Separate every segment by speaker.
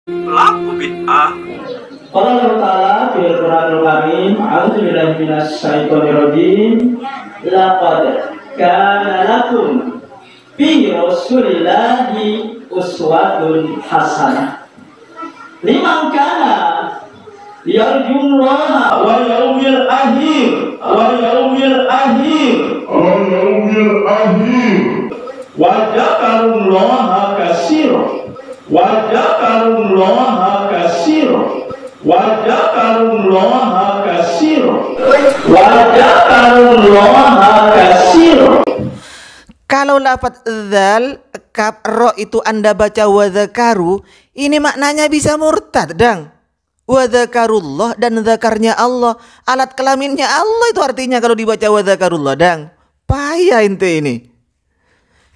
Speaker 1: pelaku bid'ah.
Speaker 2: Qala Allah Ta'ala fil Qur'anil Karim, a'udzu billahi minasy syaithanir rajim. Laqad kana lakum fi Rasulillahi uswatun hasanah. Liman kana yarjullaha wal yawmil akhir wa dzakarullaha katsiran
Speaker 3: Kalau lafaz dzal kaf ro itu Anda baca wadzakaru, ini maknanya bisa murtad, dang. Wadzakarullah dan zakarnya Allah, alat kelaminnya Allah, itu artinya kalau dibaca wadzakarullah, dang. Payah ente ini.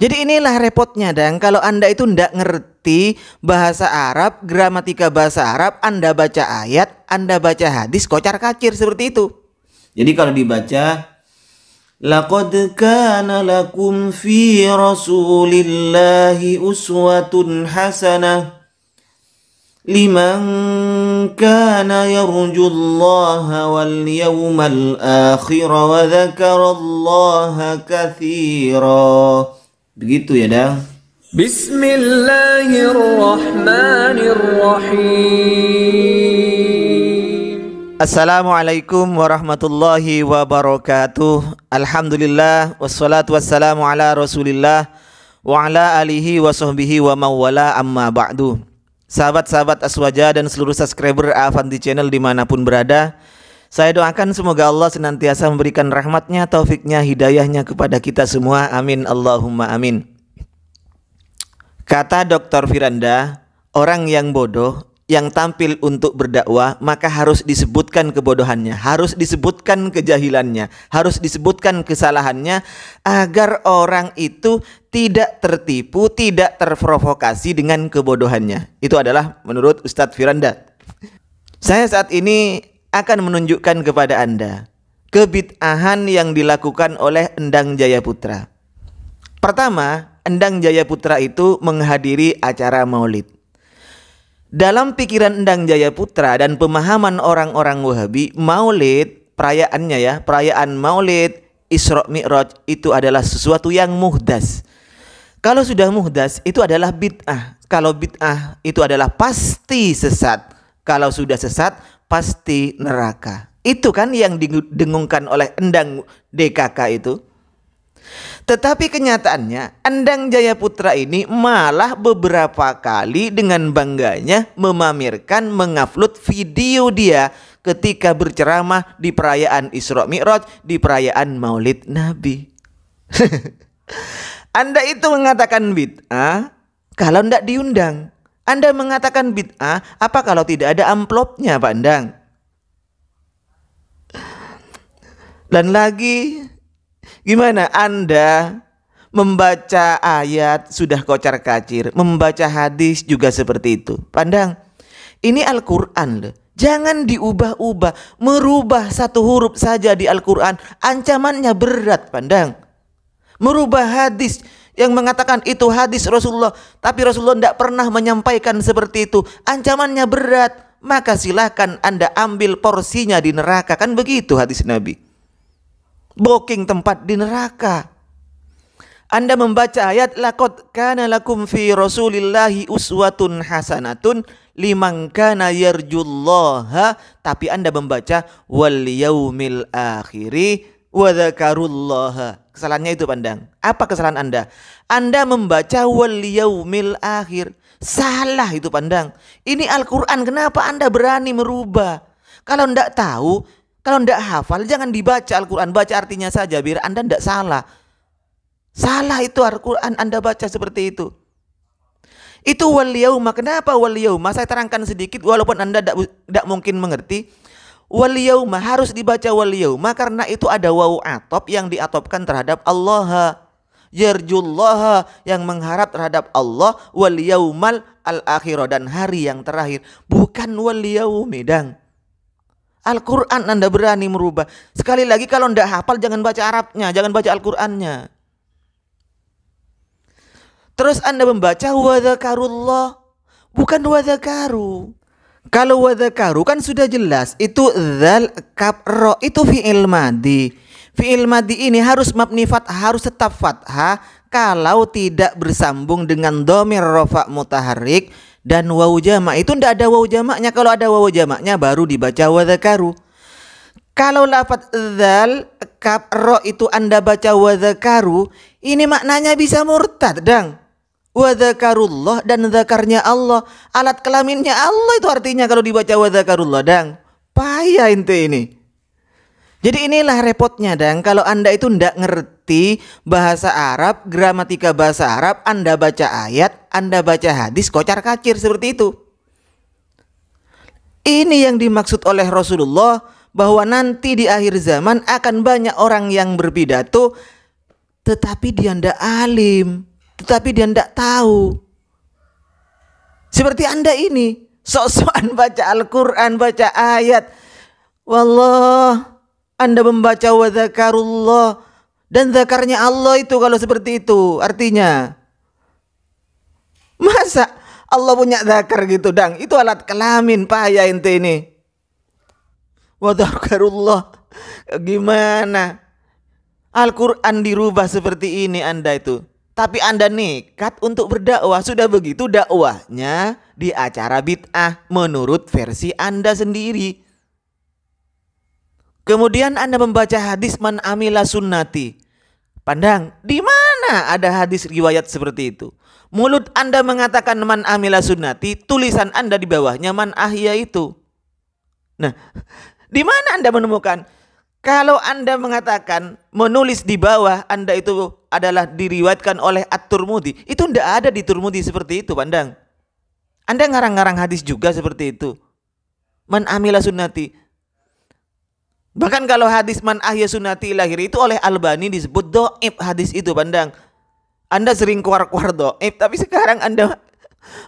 Speaker 3: Jadi inilah repotnya, dang. Kalau Anda itu ndak ngerti bahasa Arab, gramatika bahasa Arab, Anda baca ayat, Anda baca hadis, kocar-kacir seperti itu. Jadi kalau dibaca laqad kana lakum fi Rasulillahi uswatun hasanah liman kana yarjullaha wal yawmal akhir wa dzakarallaha katsira. Begitu ya, dang.
Speaker 4: Bismillahirrahmanirrahim.
Speaker 3: Assalamualaikum warahmatullahi wabarakatuh. Alhamdulillah wassalatu wassalamu ala Rasulillah wa ala alihi wa sahbihi wa mawala, amma ba'du. Sahabat-sahabat Aswaja dan seluruh subscriber Avanti Channel dimanapun berada, saya doakan semoga Allah senantiasa memberikan rahmatnya, taufiknya, hidayahnya kepada kita semua. Amin Allahumma amin. Kata Dr. Firanda, orang yang bodoh yang tampil untuk berdakwah maka harus disebutkan kebodohannya, harus disebutkan kejahilannya, harus disebutkan kesalahannya, agar orang itu tidak tertipu, tidak terprovokasi dengan kebodohannya. Itu adalah menurut Ustadz Firanda. Saya saat ini akan menunjukkan kepada Anda kebid'ahan yang dilakukan oleh Endang Jayaputra. Pertama, Endang Jayaputra itu menghadiri acara maulid. Dalam pikiran Endang Jayaputra dan pemahaman orang-orang Wahabi, maulid, perayaannya ya, perayaan maulid Isra Mi'raj itu adalah sesuatu yang muhdas. Kalau sudah muhdas itu adalah bid'ah. Kalau bid'ah itu adalah pasti sesat. Kalau sudah sesat pasti neraka. Itu kan yang didengungkan oleh Endang DKK itu. Tetapi kenyataannya Endang Jayaputra ini malah beberapa kali dengan bangganya memamerkan, mengupload video dia ketika berceramah di perayaan Isra Mi'raj, di perayaan Maulid Nabi. Anda itu mengatakan bid'ah kalau tidak diundang. Anda mengatakan bid'ah apa kalau tidak ada amplopnya, Pak Endang? Dan lagi, gimana Anda membaca ayat sudah kocar-kacir, membaca hadis juga seperti itu? Pandang, ini Al-Quran loh. Jangan diubah-ubah, merubah satu huruf saja di Al-Quran, ancamannya berat, Pandang. Merubah hadis yang mengatakan itu hadis Rasulullah, tapi Rasulullah tidak pernah menyampaikan seperti itu, ancamannya berat. Maka silahkan Anda ambil porsinya di neraka, kan begitu hadis Nabi. Booking tempat di neraka. Anda membaca ayat laqad kana lakum fi Rasulillahi uswatun hasanatun liman kana yarjullaha, tapi Anda membaca wal yaumil akhiri wa dzakarullaha. Kesalahannya itu, Pandang. Apa kesalahan Anda? Anda membaca wal yaumil akhir. Salah itu, Pandang. Ini Al-Quran, kenapa Anda berani merubah? Kalau ndak tahu, kalau ndak hafal, jangan dibaca Al-Quran. Baca artinya saja biar Anda ndak salah. Salah itu Al-Quran Anda baca seperti itu. Itu wal yauma. Kenapa wal yauma? Saya terangkan sedikit walaupun Anda ndak mungkin mengerti. Wal yauma harus dibaca wal yauma karena itu ada wawu atop yang diatopkan terhadap Allah. Yarjullaha, yang mengharap terhadap Allah, wal yaumal al-akhirah, dan hari yang terakhir. Bukan wal yaumi, dang. Al-Quran Anda berani merubah. Sekali lagi, kalau tidak hafal jangan baca Arabnya, jangan baca Al-Qurannya. Terus Anda membaca wa dzakarullah. bukan wadzakaru. Kalau wadzakaru kan sudah jelas itu dzal kaf ro, itu fi'il madhi. Fi'il madhi ini harus mabni fathah, harus tetap fathah kalau tidak bersambung dengan dhamir rafa mutaharrik dan wawu jamak. Itu tidak ada wawu jamaknya. Kalau ada wawu jamaknya baru dibaca wadzakaru. Kalau lafaz dzal kaf ro itu Anda baca wadzakaru, ini maknanya bisa murtad, dang. Wadzakarullah dan zakarnya Allah, alat kelaminnya Allah itu artinya kalau dibaca wadzakarullah, dang. Payah ente ini. Jadi inilah repotnya, dang. Kalau Anda itu ndak ngerti bahasa Arab, gramatika bahasa Arab, Anda baca ayat, Anda baca hadis kocar-kacir seperti itu. Ini yang dimaksud oleh Rasulullah, bahwa nanti di akhir zaman akan banyak orang yang berpidato tetapi dia ndak alim, tetapi dia tidak tahu. Seperti Anda ini, sok-sokan baca Al-Quran, baca ayat. Wallah, Anda membaca wadzakarullah dan zakarnya Allah itu kalau seperti itu. Artinya, masa Allah punya zakar gitu, dang? Itu alat kelamin, payah ente ini. Wadzakarullah, gimana? Al-Quran dirubah seperti ini Anda itu. Tapi Anda nekat untuk berdakwah. Sudah begitu dakwahnya di acara bid'ah menurut versi Anda sendiri. Kemudian Anda membaca hadis man amila sunnati. Pandang, di mana ada hadis riwayat seperti itu? Mulut Anda mengatakan man amila sunnati, tulisan Anda di bawahnya man ahya itu. Nah, di mana Anda menemukan? Kalau Anda mengatakan menulis di bawah Anda itu adalah diriwayatkan oleh At-Tirmidzi, itu tidak ada di Tirmidzi seperti itu, pandang. Anda ngarang-ngarang hadis juga seperti itu. Man amila sunnati. Bahkan kalau hadis man ahya sunnati lahir itu oleh Albani disebut dhaif hadis itu, pandang. Anda sering keluar-keluar dhaif, tapi sekarang Anda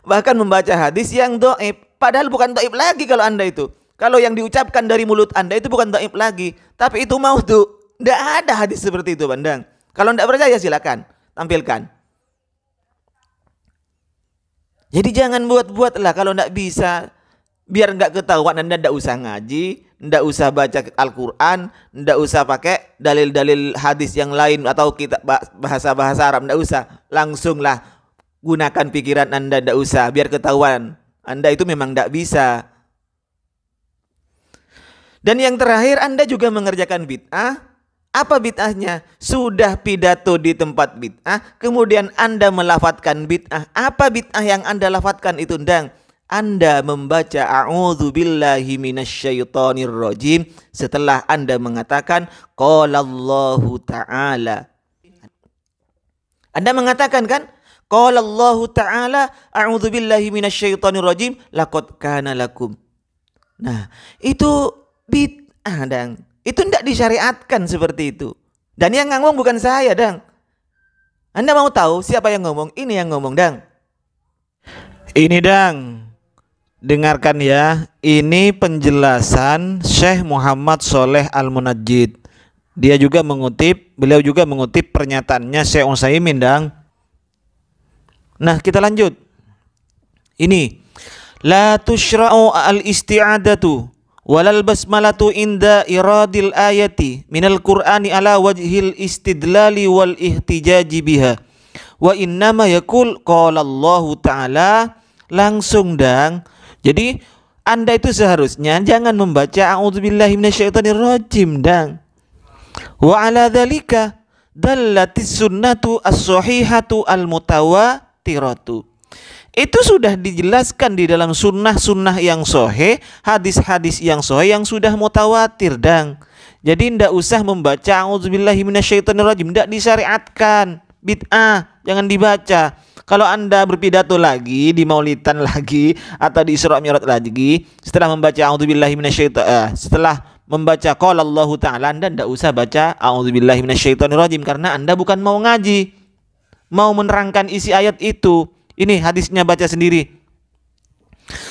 Speaker 3: bahkan membaca hadis yang dhaif, padahal bukan dhaif lagi kalau Anda itu. Kalau yang diucapkan dari mulut Anda itu bukan dhaif lagi, tapi itu maudhu. Tidak ada hadis seperti itu, pandang. Kalau tidak percaya silakan tampilkan. Jadi jangan buat-buatlah kalau tidak bisa, biar nggak ketahuan Anda tidak usah ngaji, tidak usah baca Al-Quran, tidak usah pakai dalil-dalil hadis yang lain atau kita bahasa-bahasa Arab, tidak usah. Langsunglah gunakan pikiran Anda, tidak usah, biar ketahuan Anda itu memang tidak bisa. Dan yang terakhir, Anda juga mengerjakan bid'ah. Apa bid'ahnya? Sudah pidato di tempat bid'ah, kemudian Anda melafatkan bid'ah. Apa bid'ah yang Anda lafatkan itu, ndang? Anda membaca a'udzubillahi minasyaitonirrajim setelah Anda mengatakan qala Allahu ta'ala. Anda mengatakan kan? Qala Allahu ta'ala a'udzubillahi minasyaitonirrajim laqad kana lakum. Nah, itu bid'ah, dang. Itu tidak disyariatkan seperti itu. Dan yang ngomong bukan saya, dang. Anda mau tahu siapa yang ngomong? Ini yang ngomong, dang. Ini, dang. Dengarkan ya. Ini penjelasan Syekh Muhammad Shaleh Al-Munajjid. Beliau juga mengutip pernyataannya Syekh Utsaimin, dang. Nah, kita lanjut. Ini. La tushra'u al-isti'adatu walal basmalatu inda iradil ayati minal qur'ani ala wajhil istidlali wal ihtijaji biha wa innama yakul qala Allahu ta'ala. Langsung, dang. Jadi Anda itu seharusnya jangan membaca a'udzubillahi minasyaitonirrajim, dang. Wa ala dzalika dallatis sunnatu as-sahihatu al-mutawatiratu. Itu sudah dijelaskan di dalam sunnah-sunnah yang sahih, hadis-hadis yang sahih yang sudah mutawatir, dang. Jadi ndak usah membaca a'udzubillahi minasyaitonirrajim, ndak disyariatkan. Bid'ah, jangan dibaca. Kalau Anda berpidato lagi di Maulidan lagi atau di Isra Mi'raj lagi, setelah membaca a'udzubillahi setelah membaca qala Allahu ta'ala, Anda ndak usah baca a'udzubillahi minasyaitonirrajim karena Anda bukan mau ngaji, mau menerangkan isi ayat itu. Ini hadisnya baca sendiri.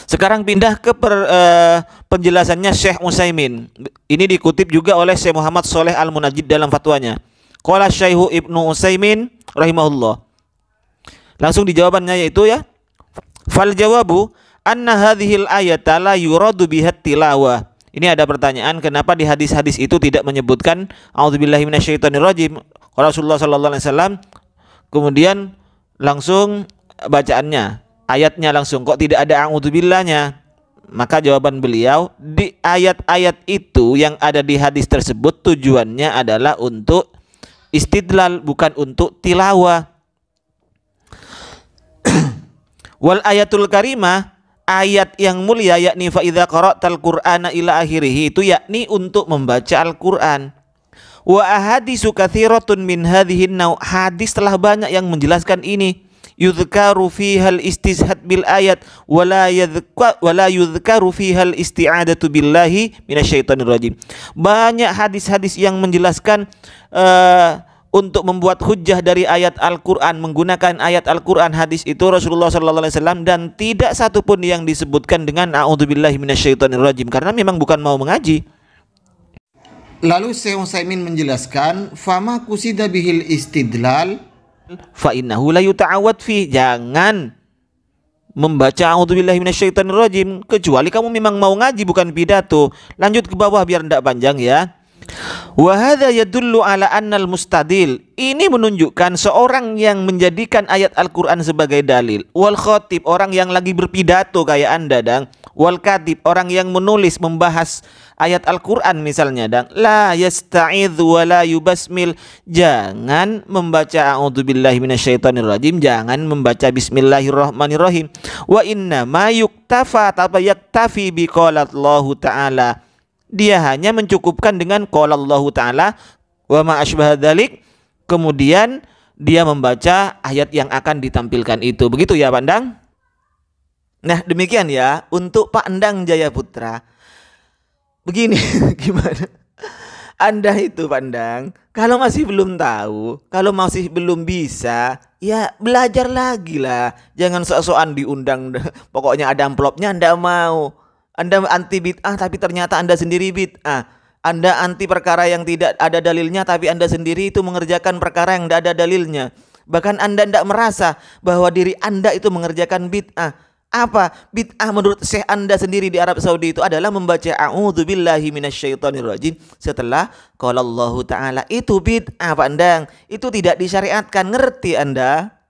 Speaker 3: Sekarang pindah ke penjelasannya Syekh Utsaimin. Ini dikutip juga oleh Syekh Muhammad Shaleh Al-Munajjid dalam fatwanya. Qala Syekh Ibnu Utsaimin rahimahullah. Langsung di jawabannya yaitu ya, Fal jawabu anna hadhil ayata la yuradu bihat tilawah. Ini ada pertanyaan, kenapa di hadis-hadis itu tidak menyebutkan a'udzubillahi minasyaitonirrajim. Rasulullah sallallahu alaihi wasallam kemudian langsung bacaannya, ayatnya langsung, kok tidak ada a'udzubillahnya? Maka jawaban beliau, di ayat-ayat itu yang ada di hadis tersebut tujuannya adalah untuk istidlal, bukan untuk tilawah. Wal ayatul karimah, ayat yang mulia, yakni fa idza qara'tal qur'ana ila akhirih, itu yakni untuk membaca Al-Qur'an. Wa ahadisu katsiratun min hadhihin naw, hadis telah banyak yang menjelaskan ini. Yudhkaru fihal istishad bil ayat wala yudhkaru fihal isti'adatu billahi minasyaitonir rajim. Banyak hadis-hadis yang menjelaskan untuk membuat hujjah dari ayat Al-Qur'an, menggunakan ayat Al-Qur'an, hadis itu Rasulullah sallallahu alaihi wasallam, dan tidak satu pun yang disebutkan dengan a'udzubillahi minasyaitonir rajim, karena memang bukan mau mengaji.
Speaker 1: Lalu Syekh Utsaimin menjelaskan, fama kusida bihil istidlal
Speaker 3: Fa innahu la yuta'awwad fi, jangan membaca a'udzubillahi minasyaitonir rajim kecuali kamu memang mau ngaji, bukan pidato. Lanjut ke bawah biar tidak panjang ya. Wa hadza yadullu ala annal mustadil, ini menunjukkan seorang yang menjadikan ayat Al-Qur'an sebagai dalil. Wal khatib, orang yang lagi berpidato kayak Anda, dang. Wal katib, orang yang menulis membahas ayat Al-Qur'an misalnya, dang. La yasta'idz wa la yubasmil, jangan membaca a'udzubillahi minasyaitonir rajim, jangan membaca bismillahirrahmanirrahim. Wa inna ma yuktafa yaktafi biqaulallahu ta'ala, dia hanya mencukupkan dengan qaulallahu ta'ala wa ma asbaha dzalik, kemudian dia membaca ayat yang akan ditampilkan itu. Begitu ya, Pandang? Nah, demikian ya untuk Pak Endang Jayaputra. Begini, gimana? Anda itu, Pandang, kalau masih belum tahu, kalau masih belum bisa, ya belajar lagi lah. Jangan sok-sokan diundang, pokoknya ada amplopnya Anda mau. Anda anti bid'ah tapi ternyata Anda sendiri bid'ah. Anda anti perkara yang tidak ada dalilnya tapi Anda sendiri itu mengerjakan perkara yang tidak ada dalilnya. Bahkan Anda tidak merasa bahwa diri Anda itu mengerjakan bid'ah. Apa? Bid'ah menurut Syekh Anda sendiri di Arab Saudi itu adalah membaca a'udzubillahi minasyaitonirrajim setelah qaulallahu ta'ala. Itu bid'ah, Pak Endang. Itu tidak disyariatkan. Ngerti Anda?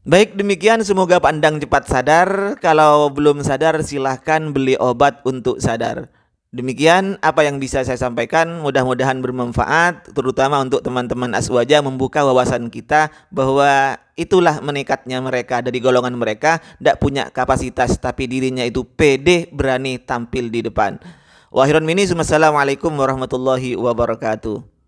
Speaker 3: Baik, demikian, semoga Pak Endang cepat sadar. Kalau belum sadar silahkan beli obat untuk sadar. Demikian apa yang bisa saya sampaikan, mudah-mudahan bermanfaat, terutama untuk teman-teman Aswaja, membuka wawasan kita bahwa itulah menekatnya mereka dari golongan mereka, tidak punya kapasitas tapi dirinya itu pede, berani tampil di depan. Wa akhiran mini, assalamualaikum warahmatullahi wabarakatuh.